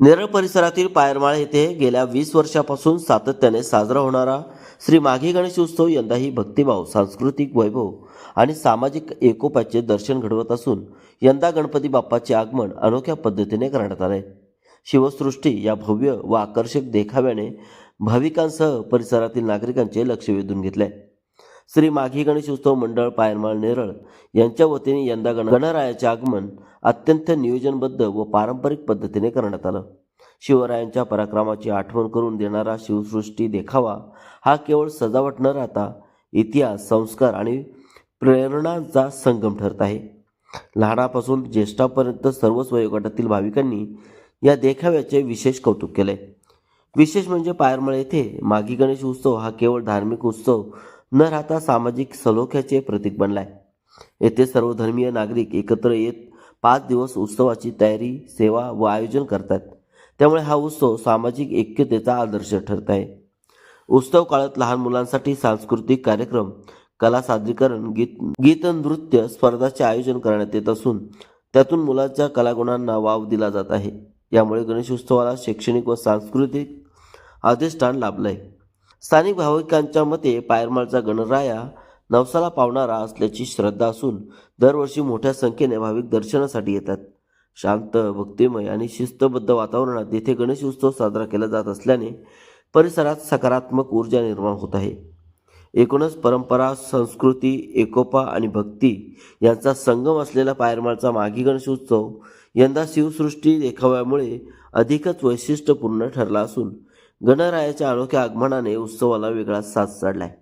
नेरळ परिसरातील पायरमाळ येथे गेल्या 20 वर्षापासून सातत्याने साजरा होणारा श्री माघी गणेश उत्सव यंदाही भक्तिभाव, सांस्कृतिक वैभव आणि सामाजिक एकोप्याचे दर्शन घडवत असून यंदा गणपती बाप्पाचे आगमन अनोख्या पद्धतीने करण्यात आले. शिवसृष्टी या भव्य व आकर्षक देखाव्याने भाविकांसह परिसरातील नागरिकांचे लक्ष वेधून घेतले. श्री माघी गणेश उत्सव मंडळ पायरमाळ नेरळ यांच्या वतीने यंदा गणरायाचे आगमन अत्यंत नियोजनबद्ध व पारंपरिक पद्धतीने करण्यात आलं. शिवरायांच्या पराक्रमाची आठवण करून देणारा शिवसृष्टी देखावा हा केवळ सजावट न राहता इतिहास, संस्कार आणि प्रेरणांचा संगम ठरत आहे. लहानापासून ज्येष्ठापर्यंत सर्वच वयोगटातील भाविकांनी या देखाव्याचे विशेष कौतुक केले. विशेष म्हणजे पायरमाळ येथे माघी गणेश उत्सव हा केवळ धार्मिक उत्सव न राहता सामाजिक सलोख्याचे प्रतीक बनलाय. येथे सर्व धर्मीय नागरिक एकत्र येत 5 दिवस उत्सवाची तयारी, सेवा व आयोजन करतात. त्यामुळे हा उत्सव सामाजिक ऐक्यतेचा आदर्श ठरत आहे. उत्सव काळात लहान मुलांसाठी सांस्कृतिक कार्यक्रम, कला सादरीकरण, गीत नृत्य स्पर्धांचे आयोजन करण्यात येत असून त्यातून मुलांच्या कलागुणांना वाव दिला जात आहे. यामुळे गणेशोत्सवाला शैक्षणिक व सांस्कृतिक अधिष्ठान लाभलंय. स्थानिक भाविकांच्या मते पायरमाळचा गणराया नवसाला पावणारा असल्याची श्रद्धा असून दरवर्षी मोठ्या संख्येने भाविक दर्शनासाठी येतात. शांत, भक्तिमय आणि शिस्तबद्ध वातावरणात येथे गणेश उत्सव साजरा केला जात असल्याने परिसरात सकारात्मक ऊर्जा निर्माण होत आहे. एकूणच परंपरा, संस्कृती, एकोपा आणि भक्ती यांचा संगम असलेला पायरमाळचा माघी गणेश उत्सव यंदा शिवसृष्टी देखाव्यामुळे अधिकच वैशिष्ट्यपूर्ण ठरला असून गणरायाच्या अनोख्या आगमनाने उत्सवाला वेगळा साज चढलाय.